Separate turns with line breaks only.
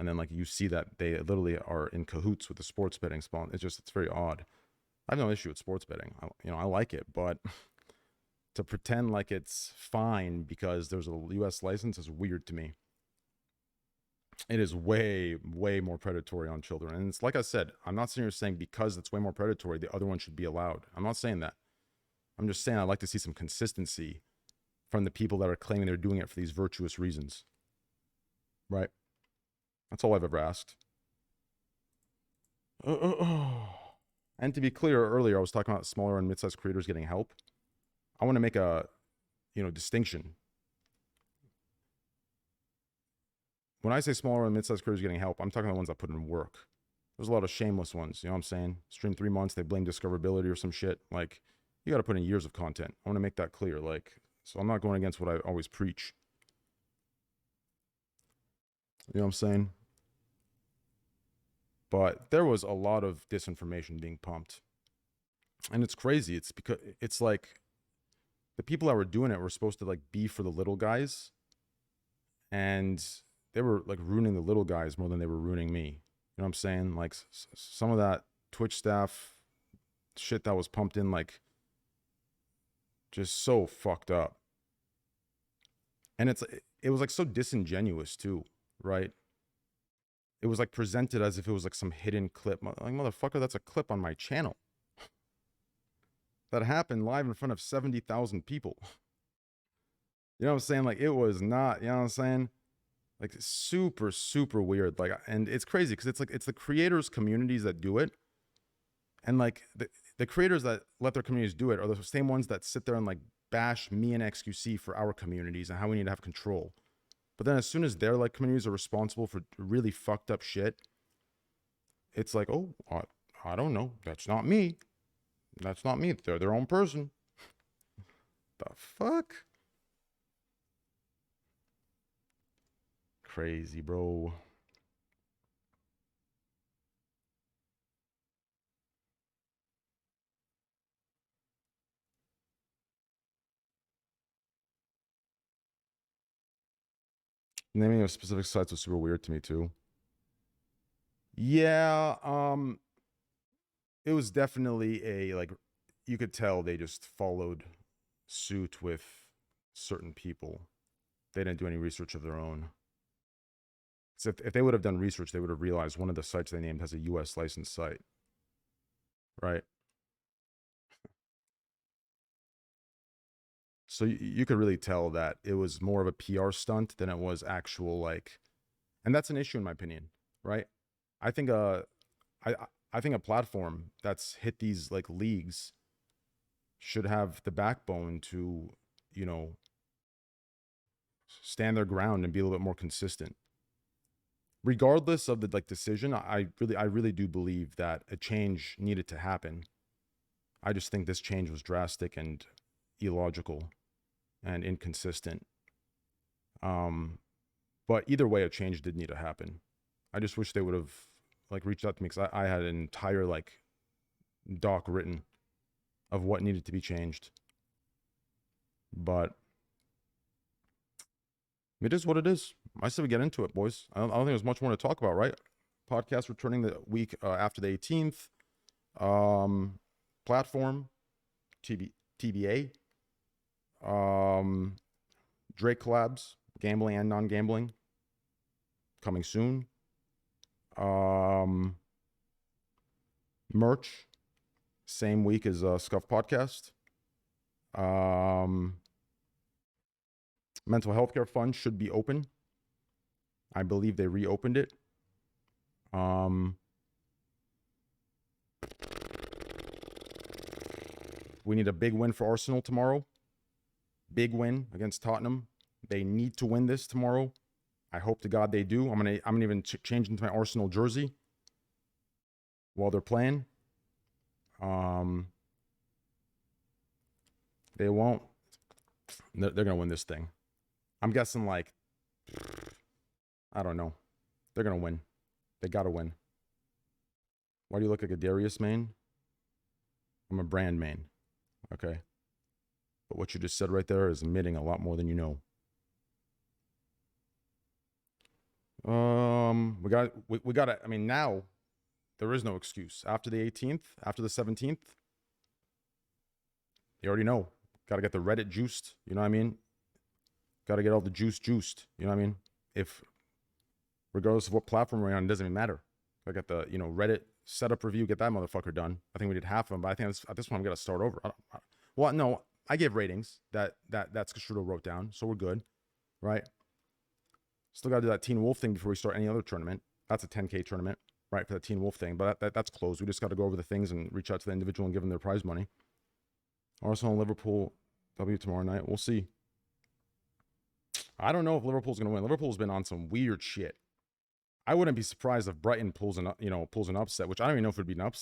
And then like you see that they literally are in cahoots with the sports betting spawn. It's very odd. I have no issue with sports betting. I like it, but to pretend like it's fine because there's a U.S. license is weird to me. It is way, way more predatory on children. And it's like I said, I'm not sitting here saying because it's way more predatory, the other one should be allowed. I'm not saying that. I'm just saying I'd like to see some consistency from the people that are claiming they're doing it for these virtuous reasons. Right? That's all I've ever asked. And to be clear, earlier I was talking about smaller and mid-sized creators getting help. I want to make a, distinction. When I say smaller and mid-sized creators getting help, I'm talking about the ones that put in work. There's a lot of shameless ones, you know what I'm saying? Stream 3 months, they blame discoverability or some shit. Like, you got to put in years of content. I want to make that clear. Like, so I'm not going against what I always preach. You know what I'm saying? But there was a lot of disinformation being pumped. And it's crazy. It's because it's like the people that were doing it were supposed to like be for the little guys. And they were like ruining the little guys more than they were ruining me. You know what I'm saying? Like some of that Twitch staff shit that was pumped in, like just so fucked up. And it was like so disingenuous too, right? It was like presented as if it was like some hidden clip. Like, motherfucker, that's a clip on my channel. That happened live in front of 70,000 people. You know what I'm saying? Like, it was not, you know what I'm saying? Like, super, super weird. Like, and it's crazy because it's the creators' communities that do it. And like, the creators that let their communities do it are the same ones that sit there and like bash me and XQC for our communities and how we need to have control. But then as soon as their like communities are responsible for really fucked up shit, it's like, oh, I don't know. That's not me. That's not me. They're their own person. The fuck? Crazy, bro. Naming of specific sites was super weird to me too. Yeah, it was definitely a like you could tell they just followed suit with certain people. They didn't do any research of their own. So if they would have done research, they would have realized one of the sites they named has a US licensed site. Right? So you could really tell that it was more of a PR stunt than it was actual like, and that's an issue in my opinion, right? I think I think a platform that's hit these like leagues should have the backbone to, you know, stand their ground and be a little bit more consistent. Regardless of the like decision, I really do believe that a change needed to happen. I just think this change was drastic and illogical and inconsistent. But either way, a change did need to happen. I just wish they would have like reached out to me because I had an entire like doc written of what needed to be changed. But it is what it is. I say we get into it, boys. I don't think there's much more to talk about, right? Podcast returning the week after the 18th. Platform, TBA. Drake collabs, gambling and non-gambling, coming soon. Merch, same week as Scuff Podcast. Mental health care fund should be open. I believe they reopened it. We need a big win for Arsenal tomorrow. Big win against Tottenham. They need to win this tomorrow. I hope to God they do. I'm gonna even change into my Arsenal jersey while they're playing. They won't. They're gonna win this thing. I'm guessing like, I don't know. They're gonna win. They gotta win. Why do you look like a Darius main? I'm a brand main. Okay. But what you just said right there is admitting a lot more than you know. We got to, I mean, now there is no excuse. After the 18th, after the 17th, you already know. Got to get the Reddit juiced. You know what I mean? Got to get all the juice juiced. You know what I mean? If, regardless of what platform we're on, it doesn't even matter. I got the, Reddit setup review, get that motherfucker done. I think we did half of them, but I think at this point I'm going to start over. Well, no, I gave ratings that Skastrudo wrote down, so we're good, right? Still got to do that Teen Wolf thing before we start any other tournament. That's a 10K tournament, right, for the Teen Wolf thing, but that's closed. We just got to go over the things and reach out to the individual and give them their prize money. Arsenal and Liverpool W tomorrow night. We'll see. I don't know if Liverpool's going to win. Liverpool's been on some weird shit. I wouldn't be surprised if Brighton pulls an upset, which I don't even know if it would be an upset.